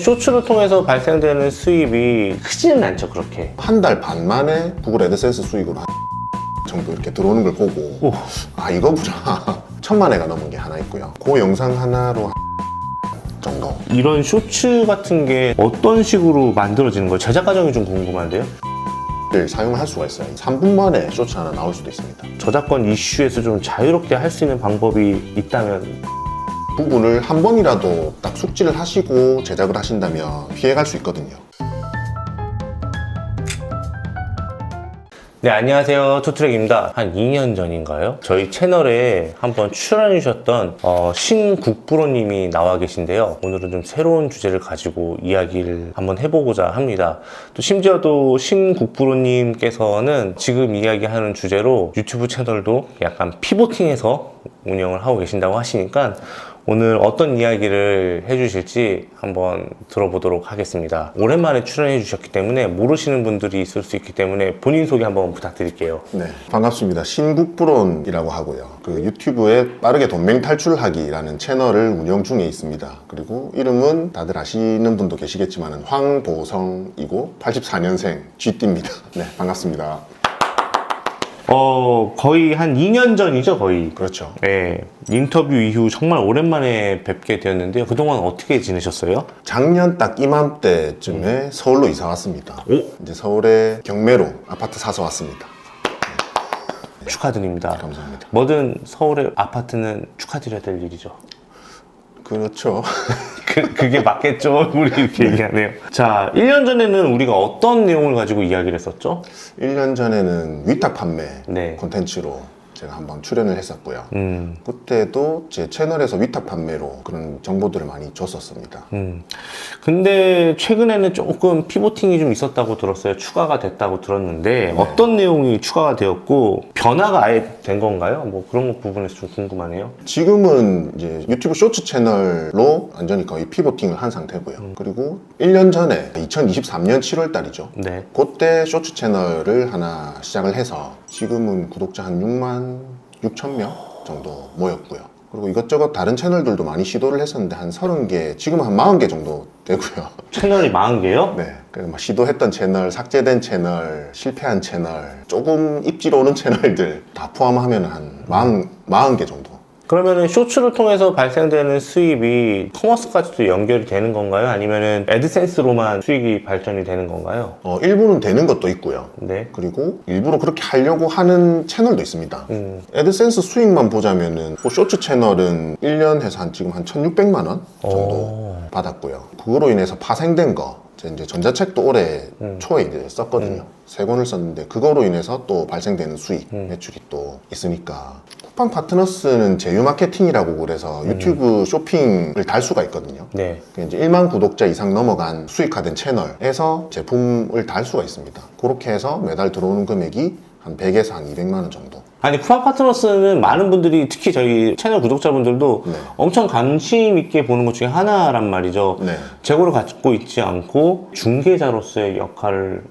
쇼츠를 통해서 발생되는 수입이 크지는 않죠, 그렇게. 한 달 반 만에 구글 애드센스 수익으로 한 정도 이렇게 들어오는 걸 보고 아 이거구나 1000만 회가 넘은 게 하나 있고요. 그 영상 하나로 한 정도. 이런 쇼츠 같은 게 어떤 식으로 만들어지는 거예요? 제작 과정이 좀 궁금한데요. 를 사용할 수가 있어요. 3분 만에 쇼츠 하나 나올 수도 있습니다. 저작권 이슈에서 좀 자유롭게 할 수 있는 방법이 있다면 부분을 한 번이라도 딱 숙지를 하시고 제작을 하신다면 피해갈 수 있거든요. 네, 안녕하세요. 투트랙입니다. 한 2년 전인가요? 저희 채널에 한번 출연해 주셨던 신국프로님이 나와 계신데요. 오늘은 좀 새로운 주제를 가지고 이야기를 한번 해보고자 합니다. 또 심지어 또 신국프로님께서는 지금 이야기하는 주제로 유튜브 채널도 약간 피보팅해서 운영을 하고 계신다고 하시니까 오늘 어떤 이야기를 해주실지 한번 들어보도록 하겠습니다. 오랜만에 출연해 주셨기 때문에 모르시는 분들이 있을 수 있기 때문에 본인 소개 한번 부탁드릴게요. 네, 반갑습니다. 신국프론이라고 하고요. 그 유튜브에 빠르게 돈맹 탈출하기라는 채널을 운영 중에 있습니다. 그리고 이름은 다들 아시는 분도 계시겠지만 황보성이고 84년생 GT입니다. 네, 반갑습니다. 거의 한 2년 전이죠, 거의. 그렇죠. 네, 인터뷰 이후 정말 오랜만에 뵙게 되었는데요. 그동안 어떻게 지내셨어요? 작년 딱 이맘때쯤에 서울로 이사 왔습니다. 이제 서울에 경매로 아파트 사서 왔습니다. 축하드립니다. 감사합니다. 뭐든 서울의 아파트는 축하드려야 될 일이죠. 그렇죠. 그게 맞겠죠? 우리 이렇게 얘기하네요. 자, 1년 전에는 우리가 어떤 내용을 가지고 이야기를 했었죠? 1년 전에는 위탁 판매 네. 콘텐츠로 제가 한번 출연을 했었고요. 그때도 제 채널에서 위탁 판매로 그런 정보들을 많이 줬었습니다. 근데 최근에는 조금 피보팅이 좀 있었다고 들었어요. 추가가 됐다고 들었는데 어떤 내용이 추가가 되었고 변화가 아예 된 건가요? 뭐 그런 부분에서 좀 궁금하네요. 지금은 이제 유튜브 쇼츠 채널로 완전히 거의 피보팅을 한 상태고요. 그리고 1년 전에 2023년 7월 달이죠. 네. 그때 쇼츠 채널을 하나 시작을 해서 지금은 구독자 한 6만 6천 명 정도 모였고요. 그리고 이것저것 다른 채널들도 많이 시도를 했었는데 한 30개, 지금 한 40개 정도 되고요. 채널이 40개요? 네. 그래서 막 시도했던 채널, 삭제된 채널, 실패한 채널, 조금 입질 오는 채널들 다 포함하면 한 40개 정도. 그러면은 쇼츠를 통해서 발생되는 수입이 커머스까지도 연결이 되는 건가요? 아니면은 애드센스로만 수익이 발전이 되는 건가요? 일부는 되는 것도 있고요. 네. 그리고 일부러 그렇게 하려고 하는 채널도 있습니다. 애드센스 수익만 보자면은 쇼츠 채널은 1년 해서 지금 한 1,600만 원 정도 받았고요. 그거로 인해서 파생된 거, 이제 전자책도 올해 초에 이제 썼거든요. 3권을 썼는데 그거로 인해서 또 발생되는 수익, 매출이 또 있으니까. 쿠팡 파트너스는 제휴 마케팅이라고 그래서 유튜브 쇼핑을 달 수가 있거든요. 네. 이제 1만 구독자 이상 넘어간 수익화된 채널에서 제품을 달 수가 있습니다. 그렇게 해서 매달 들어오는 금액이 한 100에서 한 200만 원 정도. 아니, 쿠팡 파트너스는 많은 분들이 특히 저희 채널 구독자분들도 네. 엄청 관심 있게 보는 것 중에 하나란 말이죠. 네. 재고를 갖고 있지 않고 중개자로서의 역할을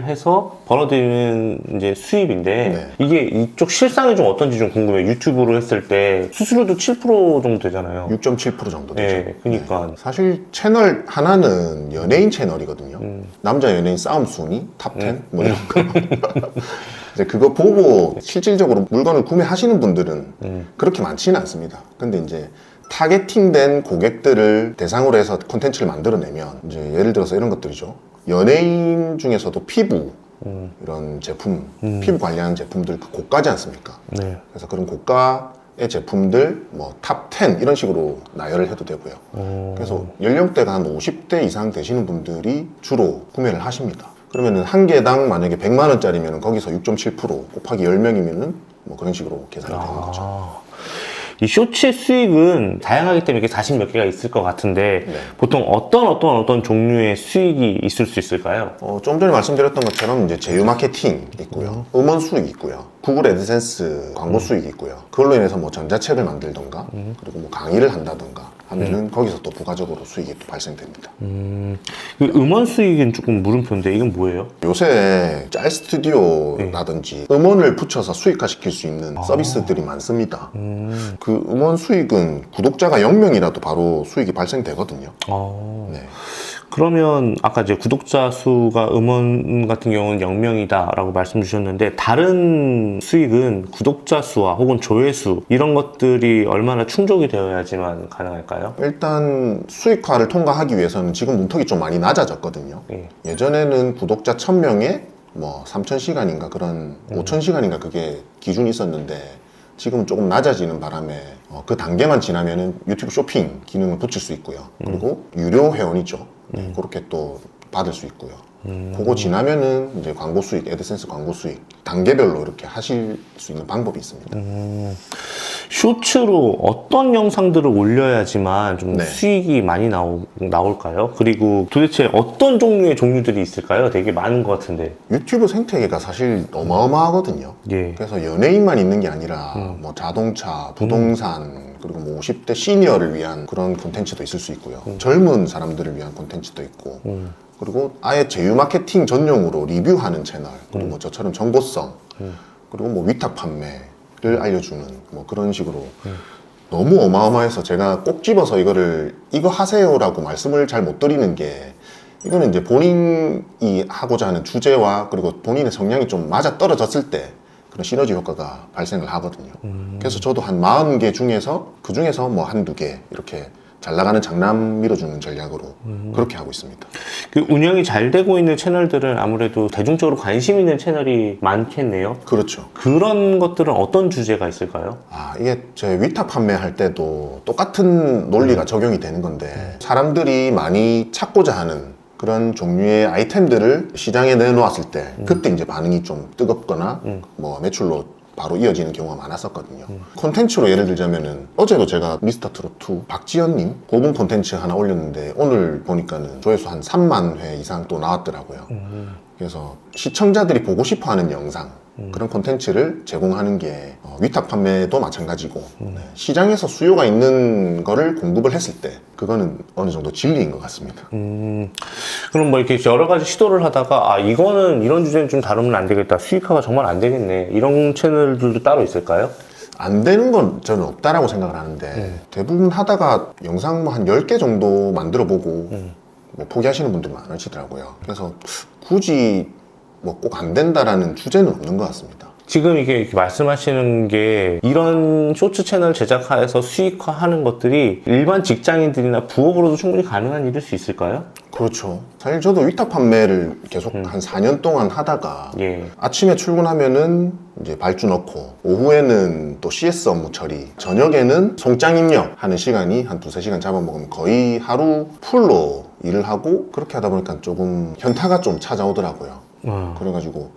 해서 벌어들이는 이제 수입인데 네. 이게 이쪽 실상이 좀 어떤지 좀 궁금해요. 유튜브로 했을 때 수수료도 7% 정도 되잖아요. 6.7% 정도 되죠. 네, 그러니까. 사실 채널 하나는 연예인 채널이거든요. 남자 연예인 싸움 순위, 탑10 뭐 이런 거. 이제 그거 보고 실질적으로 물건을 구매하시는 분들은 그렇게 많지는 않습니다. 근데 이제 타겟팅된 고객들을 대상으로 해서 콘텐츠를 만들어내면 이제 예를 들어서 이런 것들이죠. 연예인 중에서도 피부 이런 제품, 피부 관리하는 제품들 그 고가지 않습니까? 네. 그래서 그런 고가의 제품들 뭐 탑 10 이런 식으로 나열을 해도 되고요. 그래서 연령대가 한 50대 이상 되시는 분들이 주로 구매를 하십니다. 그러면은 한 개당 만약에 100만 원짜리면 거기서 6.7% 곱하기 10명이면은 뭐 그런 식으로 계산이 되는 거죠. 이 쇼츠의 수익은 다양하기 때문에 이게 40 몇 개가 있을 것 같은데 네. 보통 어떤 종류의 수익이 있을 수 있을까요? 좀 전에 말씀드렸던 것처럼 이제 제휴 마케팅 있고요. 음원 수익 있고요. 구글 애드센스 광고 수익이 있고요. 그걸로 인해서 뭐 전자책을 만들던가 그리고 뭐 강의를 한다던가 하면은 거기서 또 부가적으로 수익이 또 발생됩니다. 그 음원 수익은 조금 물음표인데 이건 뭐예요? 요새 짤 스튜디오라든지 음원을 붙여서 수익화시킬 수 있는 서비스들이 많습니다. 그 음원 수익은 구독자가 0명이라도 바로 수익이 발생되거든요. 네. 그러면 아까 이제 구독자 수가 음원 같은 경우는 0명이다라고 말씀 주셨는데 다른 수익은 구독자 수와 혹은 조회수 이런 것들이 얼마나 충족이 되어야지만 가능할까요? 일단 수익화를 통과하기 위해서는 지금 문턱이 좀 많이 낮아졌거든요. 예. 예전에는 구독자 1000명에 뭐 3000시간인가 그런 5000시간인가 그게 기준이 있었는데 지금은 조금 낮아지는 바람에 그 단계만 지나면은 유튜브 쇼핑 기능을 붙일 수 있고요. 그리고 유료 회원이죠. 네, 그렇게 또 받을 수 있고요. 그거 지나면은 이제 광고 수익, 애드센스 광고 수익 단계별로 이렇게 하실 수 있는 방법이 있습니다. 쇼츠로 어떤 영상들을 올려야지만 좀 네. 수익이 많이 나올까요? 그리고 도대체 어떤 종류의 종류들이 있을까요? 되게 많은 것 같은데. 유튜브 생태계가 사실 어마어마하거든요. 예. 그래서 연예인만 있는 게 아니라 뭐 자동차, 부동산 그리고 뭐 50대 시니어를 위한 그런 콘텐츠도 있을 수 있고요. 젊은 사람들을 위한 콘텐츠도 있고 그리고 아예 제휴 마케팅 전용으로 리뷰하는 채널 그리고 뭐 저처럼 정보성 그리고 뭐 위탁 판매를 알려주는 뭐 그런 식으로 너무 어마어마해서 제가 꼭 집어서 이거 하세요라고 말씀을 잘 못 드리는 게 이거는 이제 본인이 하고자 하는 주제와 그리고 본인의 성향이 좀 맞아 떨어졌을 때 그런 시너지 효과가 발생을 하거든요. 그래서 저도 한 40개 중에서 그 중에서 뭐 한두 개 이렇게 잘 나가는 장남 밀어주는 전략으로 그렇게 하고 있습니다. 그 운영이 잘 되고 있는 채널들은 아무래도 대중적으로 관심 있는 채널이 많겠네요. 그렇죠. 그런 것들은 어떤 주제가 있을까요? 이게 제 위탁 판매할 때도 똑같은 논리가 적용이 되는 건데 사람들이 많이 찾고자 하는 그런 종류의 아이템들을 시장에 내놓았을 때 그때 이제 반응이 좀 뜨겁거나 뭐 매출로 바로 이어지는 경우가 많았었거든요. 콘텐츠로 예를 들자면은 어제도 제가 미스터트롯2 박지현님 그분 콘텐츠 하나 올렸는데 오늘 보니까는 조회수 한 3만 회 이상 또 나왔더라고요. 그래서 시청자들이 보고 싶어하는 영상 그런 콘텐츠를 제공하는 게 위탁 판매도 마찬가지고 네. 시장에서 수요가 있는 거를 공급을 했을 때 그거는 어느 정도 진리인 것 같습니다. 그럼 뭐 이렇게 여러 가지 시도를 하다가 이거는 이런 주제는 좀 다루면 안 되겠다. 수익화가 정말 안 되겠네. 이런 채널들도 따로 있을까요? 안 되는 건 저는 없다라고 생각을 하는데 대부분 하다가 영상 뭐 한 10개 정도 만들어 보고 뭐 포기하시는 분들이 많으시더라고요. 그래서 굳이 뭐 꼭 안 된다라는 주제는 없는 것 같습니다. 지금 이렇게 말씀하시는 게 이런 쇼츠 채널 제작하에서 수익화하는 것들이 일반 직장인들이나 부업으로도 충분히 가능한 일일 수 있을까요? 그렇죠. 사실 저도 위탁 판매를 계속 한 4년 동안 하다가 예. 아침에 출근하면은 이제 발주 넣고 오후에는 또 CS 업무 처리 저녁에는 송장 입력 하는 시간이 한 2-3시간 잡아먹으면 거의 하루 풀로 일을 하고 그렇게 하다 보니까 조금 현타가 좀 찾아오더라고요. 그래가지고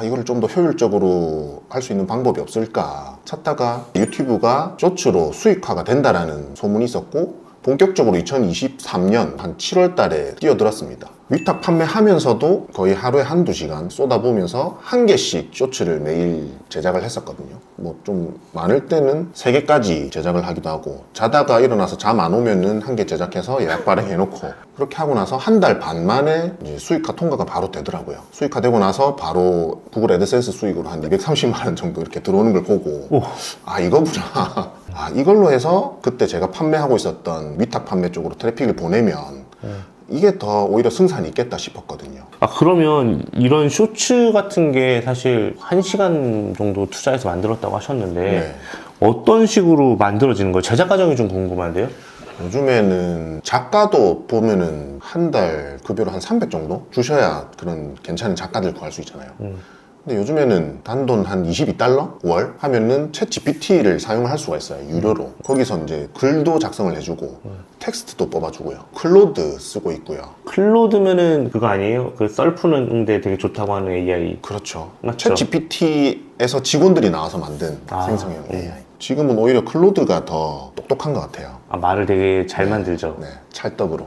이거를 좀 더 효율적으로 할 수 있는 방법이 없을까 찾다가 유튜브가 쇼츠로 수익화가 된다라는 소문이 있었고 본격적으로 2023년 한 7월 달에 뛰어들었습니다. 위탁 판매하면서도 거의 하루에 한두 시간 쏟아보면서 한 개씩 쇼츠를 매일 제작을 했었거든요. 뭐 좀 많을 때는 3개까지 제작을 하기도 하고 자다가 일어나서 잠 안 오면은 한 개 제작해서 예약 발행해놓고 그렇게 하고 나서 한 달 반 만에 이제 수익화 통과가 바로 되더라고요. 수익화 되고 나서 바로 구글 애드센스 수익으로 한 230만 원 정도 이렇게 들어오는 걸 보고 이거구나. 이걸로 해서 그때 제가 판매하고 있었던 위탁 판매 쪽으로 트래픽을 보내면 이게 더 오히려 승산이 있겠다 싶었거든요. 그러면 이런 쇼츠 같은 게 사실 1시간 정도 투자해서 만들었다고 하셨는데 네. 어떤 식으로 만들어지는 거예요? 제작 과정이 좀 궁금한데요? 요즘에는 작가도 보면은 한 달 급여로 한 300 정도 주셔야 그런 괜찮은 작가들 구할 수 있잖아요. 근데 요즘에는 단돈 한 $22 월 하면은 챗 GPT를 사용할 수가 있어요. 유료로. 거기서 이제 글도 작성을 해주고 텍스트도 뽑아주고요. 클로드 쓰고 있고요. 클로드면은 그거 아니에요? 그 썰푸는데 되게 좋다고 하는 AI. 그렇죠. 맞죠? 챗 GPT에서 직원들이 나와서 만든 생성형 AI. 지금은 오히려 클로드가 더 똑똑한 것 같아요. 말을 되게 잘 만들죠. 네, 찰떡으로.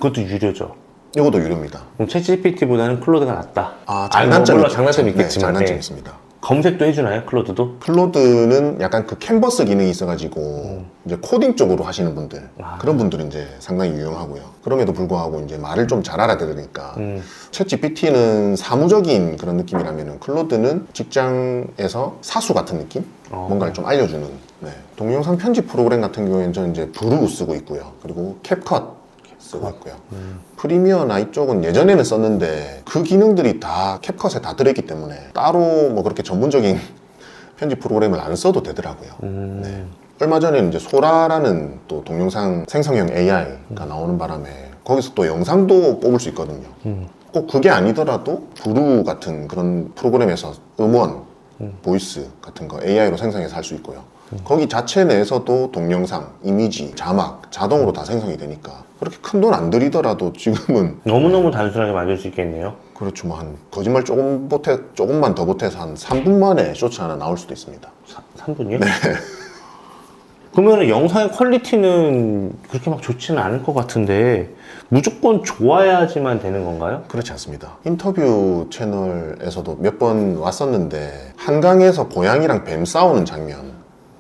그것도 유료죠. 이것도 유료입니다. 그럼 챗GPT보다는 클로드가 낫다. 장단점이 물론 장단점이 있겠지만. 장단점이 있습니다. 검색도 해주나요? 클로드도? 클로드는 약간 그 캔버스 기능이 있어가지고 이제 코딩 쪽으로 하시는 분들 그런 분들은 이제 상당히 유용하고요. 그럼에도 불구하고 이제 말을 좀 잘 알아들으니까 챗 GPT는 사무적인 그런 느낌이라면 클로드는 직장에서 사수 같은 느낌? 뭔가를 좀 알려주는 동영상 편집 프로그램 같은 경우에는 저는 이제 브루 쓰고 있고요. 그리고 캡컷 쓰고 있고요. 프리미어나 이쪽은 예전에는 썼는데 그 기능들이 다 캡컷에 다 들어있기 때문에 따로 뭐 그렇게 전문적인 편집 프로그램을 안 써도 되더라고요. 네. 얼마 전에는 이제 소라라는 또 동영상 생성형 AI가 나오는 바람에 거기서 또 영상도 뽑을 수 있거든요. 꼭 그게 아니더라도 브루 같은 그런 프로그램에서 음원, 보이스 같은 거 AI로 생성해서 할 수 있고요. 거기 자체 내에서도 동영상, 이미지, 자막 자동으로 다 생성이 되니까 그렇게 큰 돈 안 들이더라도 지금은 너무너무 단순하게 만들 수 있겠네요. 그렇죠. 뭐 한 거짓말 조금만 더 보태서 한 3분 만에 쇼츠 하나 나올 수도 있습니다. 3분이요? 네. 그러면 영상의 퀄리티는 그렇게 막 좋지는 않을 것 같은데 무조건 좋아야지만 되는 건가요? 그렇지 않습니다. 인터뷰 채널에서도 몇 번 왔었는데 한강에서 고양이랑 뱀 싸우는 장면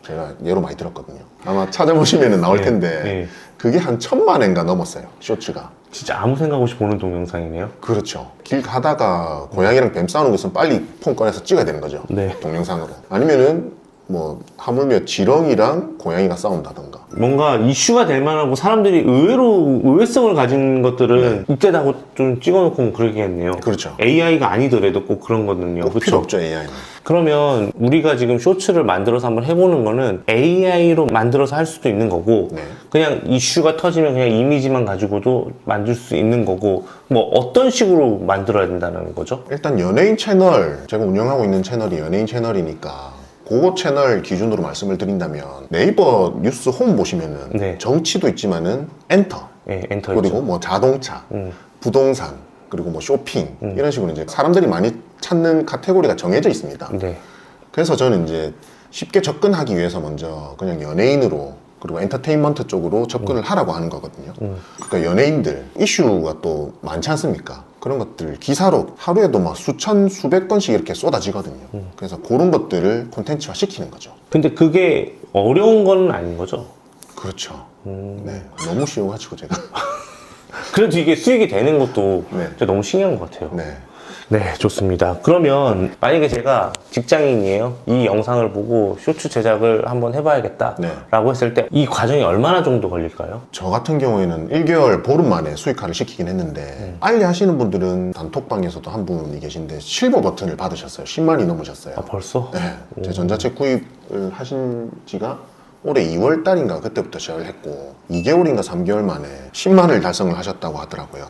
제가 예로 많이 들었거든요. 아마 찾아보시면 나올 텐데 네. 그게 한 1000만 회인가 넘었어요. 쇼츠가. 진짜 아무 생각 없이 보는 동영상이네요. 그렇죠. 길 가다가 고양이랑 뱀 싸우는 것은 빨리 폰 꺼내서 찍어야 되는 거죠. 네. 동영상으로. 아니면은 뭐 하물며 지렁이랑 고양이가 싸운다던가. 뭔가 이슈가 될 만하고 사람들이 의외로 의외성을 가진 것들은 이때다고 좀 찍어놓고 뭐 그러겠네요. 그렇죠. AI가 아니더라도 꼭 그런 거거든요. 꼭 필요 없죠, AI는. 그러면 우리가 지금 쇼츠를 만들어서 한번 해보는 거는 AI로 만들어서 할 수도 있는 거고 네. 그냥 이슈가 터지면 그냥 이미지만 가지고도 만들 수 있는 거고 뭐 어떤 식으로 만들어야 된다는 거죠? 일단 연예인 채널, 제가 운영하고 있는 채널이 연예인 채널이니까 그거 채널 기준으로 말씀을 드린다면 네이버 뉴스 홈 보시면은 네. 정치도 있지만은 엔터, 네, 엔터 그리고 있죠. 뭐 자동차, 부동산, 그리고 뭐 쇼핑 이런 식으로 이제 사람들이 많이 찾는 카테고리가 정해져 있습니다. 네. 그래서 저는 이제 쉽게 접근하기 위해서 먼저 그냥 연예인으로 그리고 엔터테인먼트 쪽으로 접근을 하라고 하는 거거든요. 그러니까 연예인들 이슈가 또 많지 않습니까? 그런 것들 기사로 하루에도 막 수천 수백 건씩 이렇게 쏟아지거든요. 그래서 그런 것들을 콘텐츠화 시키는 거죠. 근데 그게 어려운 건 아닌 거죠? 그렇죠. 네, 너무 쉬워가지고 제가. 그래도 이게 수익이 되는 것도 네. 진짜 너무 신기한 것 같아요. 네. 네, 좋습니다. 그러면 만약에 제가 직장인이에요. 이 영상을 보고 쇼츠 제작을 한번 해봐야겠다 네. 라고 했을 때 이 과정이 얼마나 정도 걸릴까요? 저 같은 경우에는 1개월 보름 만에 수익화를 시키긴 했는데 빨리 하시는 분들은 단톡방에서도 한 분이 계신데 실버 버튼을 받으셨어요. 10만이 넘으셨어요. 아, 벌써? 네, 제 전자책 구입을 하신 지가 올해 2월 달인가 그때부터 시작을 했고 2개월인가 3개월 만에 10만을 달성을 하셨다고 하더라고요.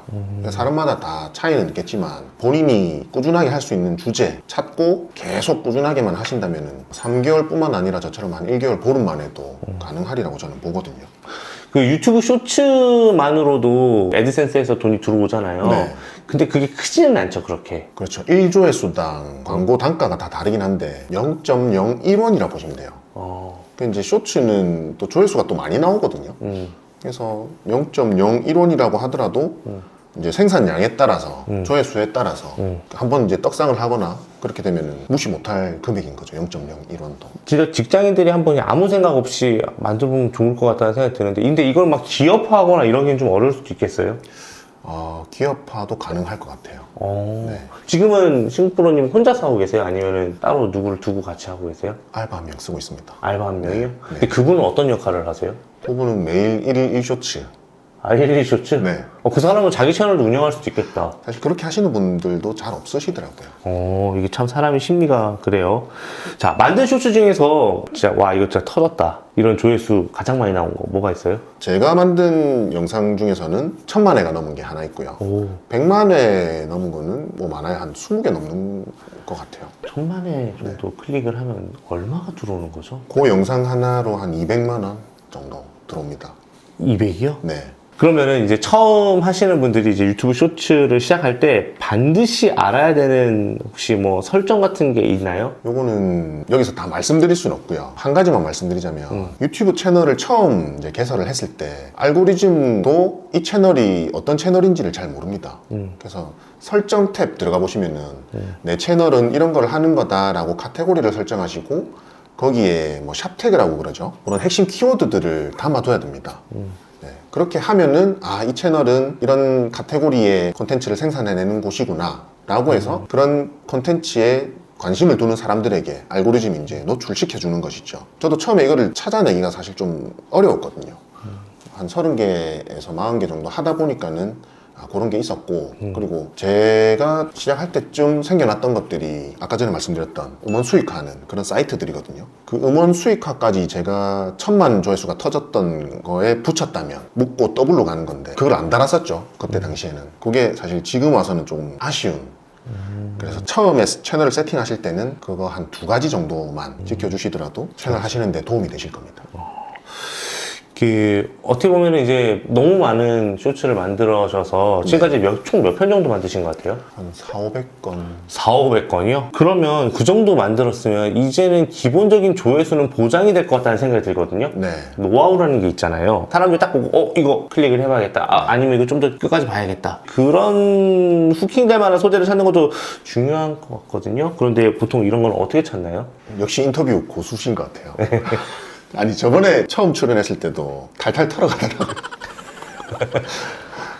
사람마다 다 차이는 있겠지만 본인이 꾸준하게 할 수 있는 주제 찾고 계속 꾸준하게만 하신다면 3개월뿐만 아니라 저처럼 한 1개월 보름 만에도 가능하리라고 저는 보거든요. 그 유튜브 쇼츠만으로도 애드센스에서 돈이 들어오잖아요. 네. 근데 그게 크지는 않죠, 그렇게. 그렇죠. 1조회수당 광고 단가가 다 다르긴 한데 0.01원이라 보시면 돼요. 그 이제 쇼츠는 또 조회수가 또 많이 나오거든요. 그래서 0.01원이라고 하더라도 이제 생산량에 따라서 조회수에 따라서 한번 이제 떡상을 하거나 그렇게 되면 무시 못할 금액인 거죠. 0.01원도. 진짜 직장인들이 한번 아무 생각 없이 만들어보면 좋을 것 같다는 생각이 드는데 근데 이걸 막 기업화하거나 이런 게 좀 어려울 수도 있겠어요? 기업화도 가능할 것 같아요. 네. 지금은 신프로님 혼자서 하고 계세요? 아니면 따로 누구를 두고 같이 하고 계세요? 알바 한 명 쓰고 있습니다. 알바 한 명이요? 근데 그분은 어떤 역할을 하세요? 그분은 매일 1일 1쇼츠. 아이리 쇼츠? 네. 그 사람은 자기 채널도 운영할 수도 있겠다. 사실 그렇게 하시는 분들도 잘 없으시더라고요. 이게 참 사람의 심리가 그래요. 자, 만든 쇼츠 중에서 진짜 와 이거 진짜 터졌다 이런 조회수 가장 많이 나온 거 뭐가 있어요? 제가 만든 영상 중에서는 1000만 회가 넘은 게 하나 있고요. 100만 회 넘은 거는 뭐 많아야 한 20개 넘는 것 같아요. 1000만 회 정도 클릭을 하면 얼마가 들어오는 거죠? 그 영상 하나로 한 200만 원 정도 들어옵니다. 200이요? 네. 그러면은 이제 처음 하시는 분들이 이제 유튜브 쇼츠를 시작할 때 반드시 알아야 되는 혹시 뭐 설정 같은 게 있나요? 요거는 여기서 다 말씀드릴 수는 없고요. 한 가지만 말씀드리자면 유튜브 채널을 처음 이제 개설을 했을 때 알고리즘도 이 채널이 어떤 채널인지를 잘 모릅니다. 그래서 설정 탭 들어가 보시면은 내 채널은 이런 걸 하는 거다라고 카테고리를 설정하시고 거기에 뭐 샵태그라고 그러죠. 그런 핵심 키워드들을 담아둬야 됩니다. 네, 그렇게 하면은 이 채널은 이런 카테고리의 콘텐츠를 생산해내는 곳이구나 라고 해서 그런 콘텐츠에 관심을 두는 사람들에게 알고리즘이 이제 노출시켜 주는 것이죠. 저도 처음에 이거를 찾아내기가 사실 좀 어려웠거든요. 한 30개에서 40개 정도 하다 보니까는 그런 게 있었고 그리고 제가 시작할 때쯤 생겨났던 것들이 아까 전에 말씀드렸던 음원 수익화하는 그런 사이트들이거든요. 그 음원 수익화까지 제가 1000만 조회수가 터졌던 거에 붙였다면 묶고 더블로 가는 건데 그걸 안 달았었죠. 그때 당시에는. 그게 사실 지금 와서는 좀 아쉬운. 그래서 처음에 채널을 세팅하실 때는 그거 한 2가지 정도만 지켜주시더라도 채널 하시는데 도움이 되실 겁니다. 어떻게 보면 이제 너무 많은 쇼츠를 만들어셔서 지금까지 총 몇 편 정도 만드신 것 같아요? 한 4,500건. 4,500건이요? 그러면 그 정도 만들었으면 이제는 기본적인 조회수는 보장이 될 것 같다는 생각이 들거든요. 네. 노하우라는 게 있잖아요. 사람들이 딱 보고 이거 클릭을 해봐야겠다. 아니면 이거 좀 더 끝까지 봐야겠다. 그런 후킹될 만한 소재를 찾는 것도 중요한 것 같거든요. 그런데 보통 이런 건 어떻게 찾나요? 역시 인터뷰 고수신 것 같아요. 아니 저번에 처음 출연했을 때도 탈탈 털어가더라고요.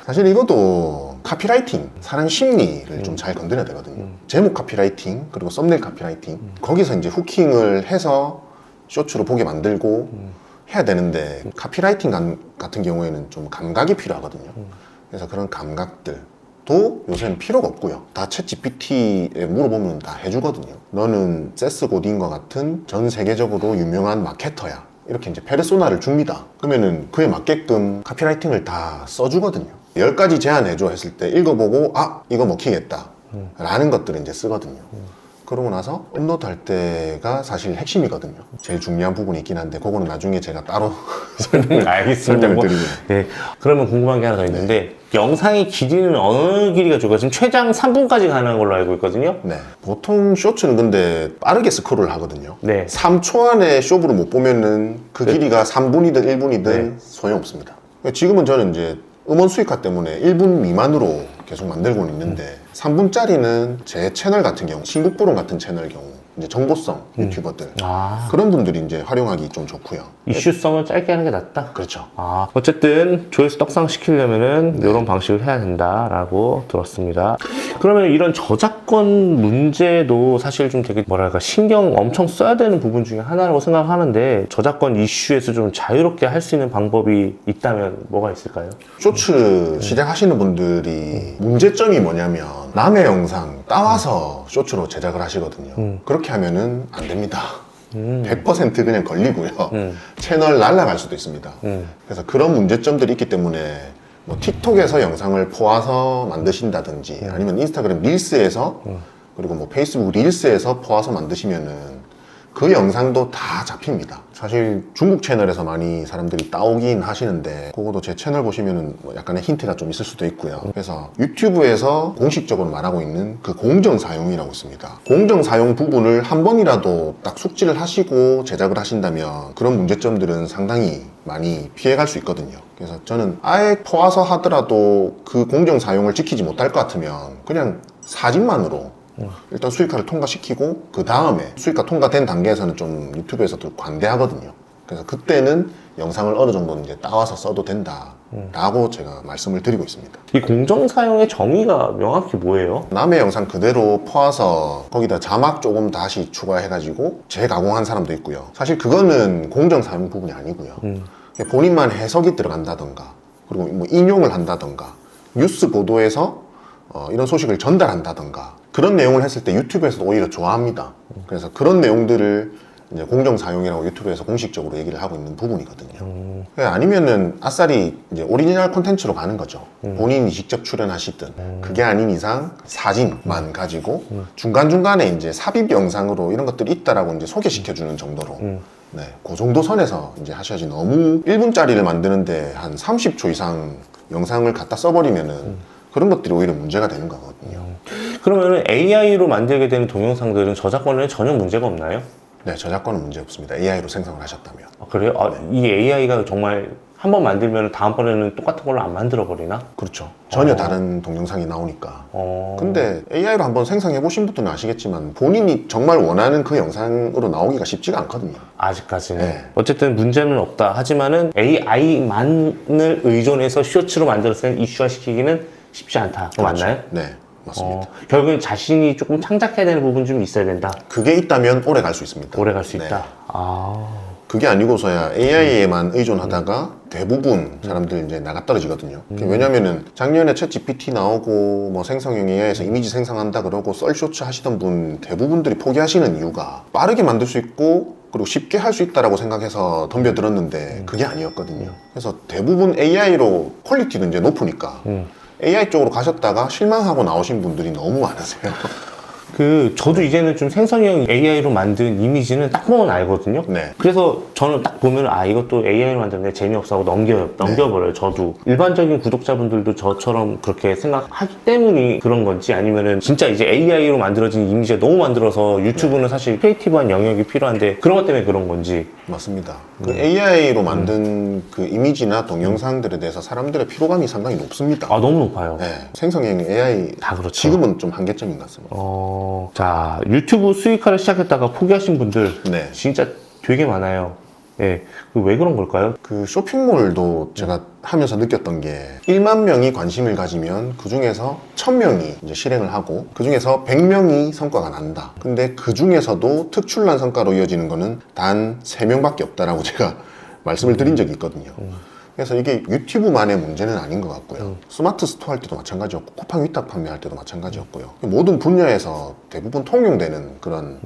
사실 이것도 카피라이팅, 사람 심리를 좀 잘 건드려야 되거든요. 제목 카피라이팅, 그리고 썸네일 카피라이팅. 거기서 이제 후킹을 해서 쇼츠로 보게 만들고 해야 되는데 카피라이팅 같은 경우에는 좀 감각이 필요하거든요. 그래서 그런 감각들도 요새는 필요가 없고요. 다 챗GPT에 물어보면 다 해주거든요. 너는 세스 고딘과 같은 전 세계적으로 유명한 마케터야. 이렇게 이제 페르소나를 줍니다. 그러면은 그에 맞게끔 카피라이팅을 다 써주거든요. 10가지 제안해줘 했을 때 읽어보고 이거 먹히겠다 라는 것들을 이제 쓰거든요. 그러고 나서 업로드 할 때가 사실 핵심이거든요. 제일 중요한 부분이 있긴 한데 그거는 나중에 제가 따로 설명을 드리고. 네. 그러면 궁금한 게 하나 더 있는데 영상의 길이는 어느 길이가 좋을까요? 지금 최장 3분까지 가능한 걸로 알고 있거든요. 네. 보통 쇼츠는 근데 빠르게 스크롤을 하거든요. 네. 3초 안에 쇼부를 못 보면은 그 길이가 3분이든 1분이든 소용없습니다. 지금은 저는 이제 음원 수익화 때문에 1분 미만으로 계속 만들고 있는데 3분짜리는 제 채널 같은 경우, 신국부론 같은 채널 경우 이제 정보성 유튜버들 그런 분들이 이제 활용하기 좀 좋고요. 이슈성을 짧게 하는 게 낫다? 그렇죠. 어쨌든 조회수 떡상시키려면은 이런 방식을 해야 된다라고 들었습니다. 그러면 이런 저작권 문제도 사실 좀 되게 뭐랄까 신경 엄청 써야 되는 부분 중에 하나라고 생각하는데 저작권 이슈에서 좀 자유롭게 할 수 있는 방법이 있다면 뭐가 있을까요? 쇼츠 시작하시는 분들이 문제점이 뭐냐면 남의 영상 따와서 쇼츠로 제작을 하시거든요. 그렇게 하면은 안 됩니다. 100% 그냥 걸리고요. 채널 날아갈 수도 있습니다. 그래서 그런 문제점들이 있기 때문에 뭐 틱톡에서 영상을 포와서 만드신다든지 아니면 인스타그램 릴스에서 그리고 뭐 페이스북 릴스에서 포와서 만드시면은 그 영상도 다 잡힙니다. 사실 중국 채널에서 많이 사람들이 따오긴 하시는데 그것도 제 채널 보시면은 뭐 약간의 힌트가 좀 있을 수도 있고요. 그래서 유튜브에서 공식적으로 말하고 있는 그 공정 사용이라고 있습니다. 공정 사용 부분을 한 번이라도 딱 숙지를 하시고 제작을 하신다면 그런 문제점들은 상당히 많이 피해갈 수 있거든요. 그래서 저는 아예 포와서 하더라도 그 공정 사용을 지키지 못할 것 같으면 그냥 사진만으로 일단 수익화를 통과시키고 그 다음에 수익화 통과된 단계에서는 좀 유튜브에서도 관대하거든요. 그래서 그때는 영상을 어느 정도는 이제 따와서 써도 된다 라고 제가 말씀을 드리고 있습니다. 이 공정 사용의 정의가 명확히 뭐예요? 남의 영상 그대로 퍼와서 거기다 자막 조금 다시 추가해가지고 재가공한 사람도 있고요. 사실 그거는 공정 사용 부분이 아니고요. 본인만 해석이 들어간다던가 그리고 뭐 인용을 한다던가 뉴스 보도에서 이런 소식을 전달한다던가 그런 내용을 했을 때 유튜브에서도 오히려 좋아합니다. 그래서 그런 내용들을 이제 공정 사용이라고 유튜브에서 공식적으로 얘기를 하고 있는 부분이거든요. 아니면은 아싸리 이제 오리지널 콘텐츠로 가는 거죠. 본인이 직접 출연하시든 그게 아닌 이상 사진만 가지고 중간중간에 이제 삽입 영상으로 이런 것들이 있다라고 이제 소개시켜주는 정도로 네, 그 정도 선에서 이제 하셔야지 너무 1분짜리를 만드는데 한 30초 이상 영상을 갖다 써버리면은 그런 것들이 오히려 문제가 되는 거거든요. 그러면 AI로 만들게 되는 동영상들은 저작권에는 전혀 문제가 없나요? 네, 저작권은 문제 없습니다. AI로 생성을 하셨다면. 그래요? 이 AI가 정말 한 번 만들면 다음번에는 똑같은 걸로 안 만들어 버리나? 그렇죠. 전혀 다른 동영상이 나오니까. 근데 AI로 한번 생성해 보신 분들은 아시겠지만 본인이 정말 원하는 그 영상으로 나오기가 쉽지가 않거든요. 아직까지는. 네. 어쨌든 문제는 없다. 하지만은 AI만을 의존해서 쇼츠로 만들어서 이슈화 시키기는 쉽지 않다. 그렇죠. 맞나요? 네, 맞습니다. 결국엔 자신이 조금 창작해야 되는 부분 좀 있어야 된다. 그게 있다면 오래 갈 수 있습니다. 오래 갈 수 네. 있다. 그게 아니고서야 AI에만 의존하다가 대부분 사람들 이제 나가 떨어지거든요. 왜냐면은 작년에 챗 GPT 나오고 뭐 생성형 AI에서 이미지 생성한다 그러고 썰 쇼츠 하시던 분 대부분들이 포기하시는 이유가 빠르게 만들 수 있고 그리고 쉽게 할 수 있다라고 생각해서 덤벼들었는데 그게 아니었거든요. 그래서 대부분 AI로 퀄리티도 이제 높으니까 AI 쪽으로 가셨다가 실망하고 나오신 분들이 너무 많으세요. 저도 이제는 좀 생성형 AI로 만든 이미지는 딱 보면 알거든요. 네. 그래서 저는 딱 보면 이것도 AI로 만드는데 재미없어 하고 넘겨버려요. 저도. 일반적인 구독자분들도 저처럼 그렇게 생각하기 때문이 그런 건지 아니면은 진짜 이제 AI로 만들어진 이미지가 너무 만들어서 유튜브는 사실 크리에이티브한 영역이 필요한데 그런 것 때문에 그런 건지. 맞습니다. 그 AI로 만든 그 이미지나 동영상들에 대해서 사람들의 피로감이 상당히 높습니다. 너무 높아요. 네. 생성형 AI 다 그렇죠. 지금은 좀 한계점인 것 같습니다. 자, 유튜브 수익화를 시작했다가 포기하신 분들 네. 진짜 되게 많아요. 예. 왜 그런 걸까요? 그 쇼핑몰도 제가 하면서 느꼈던 게 1만 명이 관심을 가지면 그 중에서 1000명이 이제 실행을 하고 그 중에서 100명이 성과가 난다. 근데 그 중에서도 특출난 성과로 이어지는 거는 단 3명밖에 없다라고 제가 말씀을 드린 적이 있거든요. 그래서 이게 유튜브만의 문제는 아닌 것 같고요. 스마트 스토어 할 때도 마찬가지였고 쿠팡 위탁 판매할 때도 마찬가지였고요. 모든 분야에서 대부분 통용되는 그런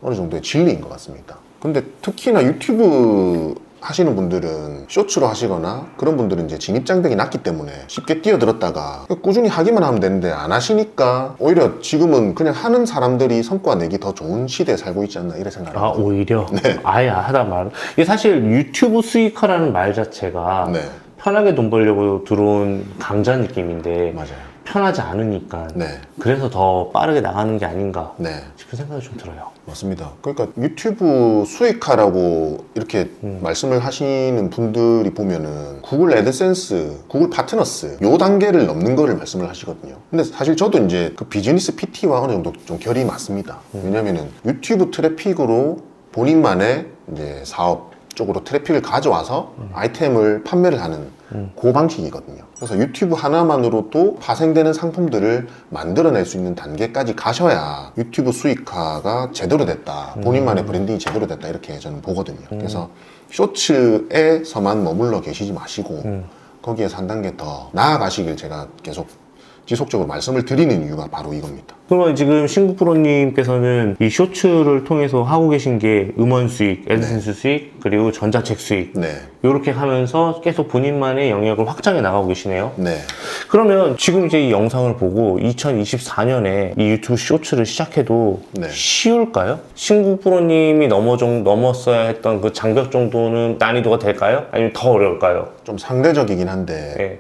어느 정도의 진리인 것 같습니다. 근데 특히나 유튜브 하시는 분들은 쇼츠로 하시거나 그런 분들은 이제 진입장벽이 낮기 때문에 쉽게 뛰어들었다가 꾸준히 하기만 하면 되는데 안 하시니까 오히려 지금은 그냥 하는 사람들이 성과 내기 더 좋은 시대에 살고 있지 않나 이런 생각을 합니다. 오히려? 네. 아예 하다 말. 이게 사실 유튜브 수익화라는 말 자체가 네. 편하게 돈 벌려고 들어온 강자 느낌인데 맞아요. 편하지 않으니까 네. 그래서 더 빠르게 나가는 게 아닌가 네. 싶은 생각이 좀 들어요. 맞습니다. 그러니까 유튜브 수익화라고 이렇게 말씀을 하시는 분들이 보면은 구글 애드센스, 구글 파트너스 요 단계를 넘는 거를 말씀을 하시거든요. 근데 사실 저도 이제 그 비즈니스 PT와 어느 정도 좀 결이 맞습니다. 왜냐면은 유튜브 트래픽으로 본인만의 이제 사업 쪽으로 트래픽을 가져와서 아이템을 판매를 하는 그 방식이거든요. 그래서 유튜브 하나만으로도 파생되는 상품들을 만들어낼 수 있는 단계까지 가셔야 유튜브 수익화가 제대로 됐다. 본인만의 브랜딩이 제대로 됐다. 이렇게 저는 보거든요. 그래서 쇼츠에서만 머물러 계시지 마시고 거기에서 한 단계 더 나아가시길 제가 계속 지속적으로 말씀을 드리는 이유가 바로 이겁니다. 그러면 지금 신국프로님께서는 이 쇼츠를 통해서 하고 계신 게 음원 수익, 애드센스 수익, 그리고 전자책 수익 네. 이렇게 하면서 계속 본인만의 영역을 확장해 나가고 계시네요. 네. 그러면 지금 이제 이 영상을 보고 2024년에 이 유튜브 쇼츠를 시작해도 네. 쉬울까요? 신국프로님이 넘었어야 했던 그 장벽 정도는 난이도가 될까요? 아니면 더 어려울까요? 좀 상대적이긴 한데 네.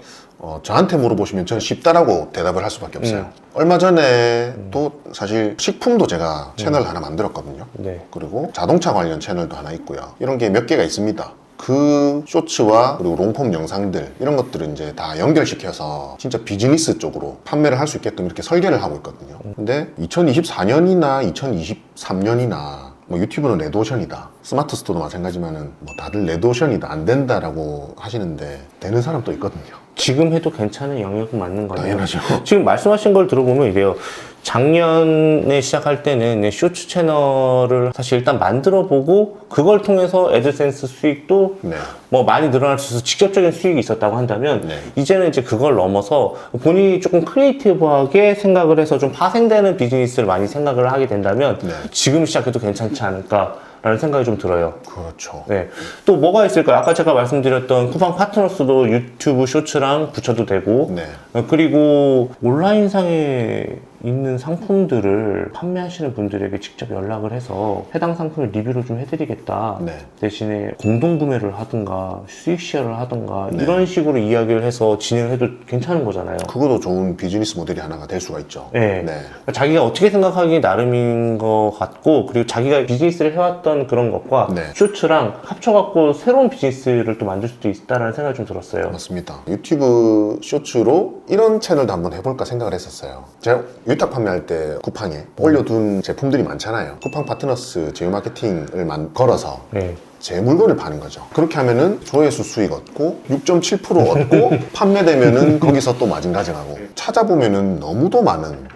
저한테 물어보시면 저는 쉽다라고 대답을 할 수밖에 없어요. 얼마 전에도 사실 식품도 제가 채널을 하나 만들었거든요. 네. 그리고 자동차 관련 채널도 하나 있고요. 이런 게 몇 개가 있습니다. 그 쇼츠와 그리고 롱폼 영상들 이런 것들을 이제 다 연결시켜서 진짜 비즈니스 쪽으로 판매를 할 수 있게끔 이렇게 설계를 하고 있거든요. 근데 2024년이나 2023년이나 뭐 유튜브는 레드오션이다. 스마트 스토어도 마찬가지지만은 뭐 다들 레드오션이다. 안 된다라고 하시는데 되는 사람도 있거든요. 지금 해도 괜찮은 영역은 맞는 거네요. 당연하죠. 지금 말씀하신 걸 들어보면 이래요. 작년에 시작할 때는 쇼츠 채널을 사실 일단 만들어보고 그걸 통해서 애드센스 수익도 네. 뭐 많이 늘어날 수 있어서 직접적인 수익이 있었다고 한다면 네. 이제는 이제 그걸 넘어서 본인이 조금 크리에이티브하게 생각을 해서 좀 파생되는 비즈니스를 많이 생각을 하게 된다면 네. 지금 시작해도 괜찮지 않을까 라는 생각이 좀 들어요. 그렇죠. 네. 또 뭐가 있을까요? 아까 제가 말씀드렸던 쿠팡 파트너스도 유튜브 쇼츠랑 붙여도 되고, 네. 그리고 온라인상에 있는 상품들을 판매하시는 분들에게 직접 연락을 해서 해당 상품을 리뷰를 좀 해드리겠다. 네. 대신에 공동구매를 하든가 수익 쉐어를 하든가 네. 이런 식으로 이야기를 해서 진행을 해도 괜찮은 거잖아요. 그것도 좋은 비즈니스 모델이 하나가 될 수가 있죠. 네. 네. 자기가 어떻게 생각하기 나름인 것 같고, 그리고 자기가 비즈니스를 해왔던 그런 것과 네. 쇼츠랑 합쳐갖고 새로운 비즈니스를 또 만들 수도 있다라는 생각이 좀 들었어요. 맞습니다. 유튜브 쇼츠로 이런 채널도 한번 해볼까 생각을 했었어요. 제가 위탁 판매할 때 쿠팡에 올려둔 제품들이 많잖아요. 쿠팡 파트너스 제휴 마케팅을 걸어서 네. 제 물건을 파는 거죠. 그렇게 하면은 조회수 수익 얻고 6.7% 얻고 판매되면은 거기서 또 마진 가져가고 찾아보면은 너무도 많은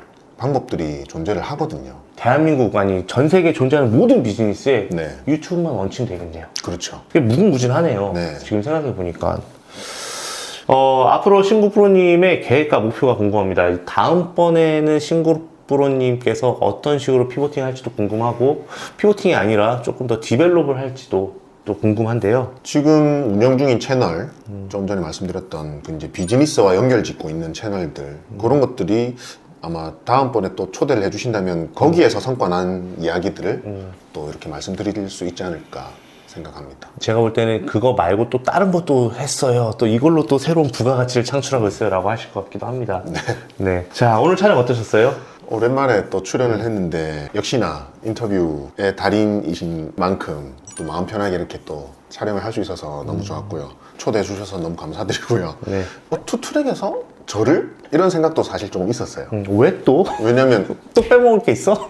방법들이 존재를 하거든요. 대한민국 아니 전 세계에 존재하는 모든 비즈니스에 네. 유튜브만 얹히면 되겠네요. 그렇죠. 그게 무궁무진하네요. 네. 지금 생각해 보니까. 앞으로 신구 프로님의 계획과 목표가 궁금합니다. 다음번에는 신구 프로님께서 어떤 식으로 피보팅 할지도 궁금하고, 피보팅이 아니라 조금 더 디벨롭을 할지도 또 궁금한데요. 지금 운영 중인 채널, 좀 전에 말씀드렸던 그 이제 비즈니스와 연결 짓고 있는 채널들, 그런 것들이 아마 다음번에 또 초대를 해주신다면 거기에서 성과난 이야기들을 또 이렇게 말씀드릴 수 있지 않을까 생각합니다. 제가 볼 때는 그거 말고 또 다른 것도 했어요. 또 이걸로 또 새로운 부가가치를 창출하고 있어요. 라고 하실 것 같기도 합니다. 네. 자, 오늘 촬영 어떠셨어요? 오랜만에 또 출연을 했는데 역시나 인터뷰의 달인이신 만큼 또 마음 편하게 이렇게 또 촬영을 할 수 있어서 너무 좋았고요. 초대해 주셔서 너무 감사드리고요. 네. 투트랙에서 저를? 이런 생각도 사실 조금 있었어요. 왜 또? 왜냐면 또 빼먹을 게 있어?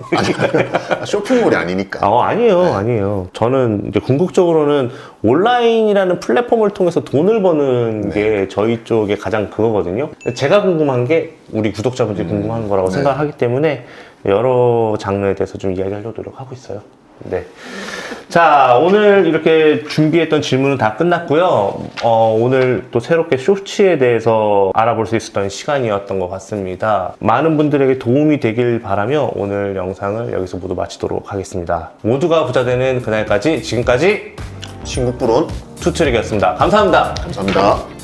쇼핑몰이 아니니까. 아니에요. 아니에요. 저는 이제 궁극적으로는 온라인이라는 플랫폼을 통해서 돈을 버는 게 저희 쪽에 가장 그거거든요. 제가 궁금한 게 우리 구독자분들이 궁금한 거라고 네. 생각하기 때문에 여러 장르에 대해서 좀 이야기하려고 노력하고 있어요. 네. 자, 오늘 이렇게 준비했던 질문은 다 끝났고요. 오늘 또 새롭게 쇼츠에 대해서 알아볼 수 있었던 시간이었던 것 같습니다. 많은 분들에게 도움이 되길 바라며 오늘 영상을 여기서 모두 마치도록 하겠습니다. 모두가 부자 되는 그날까지 지금까지 신국부론 투트랙이었습니다. 감사합니다. 감사합니다.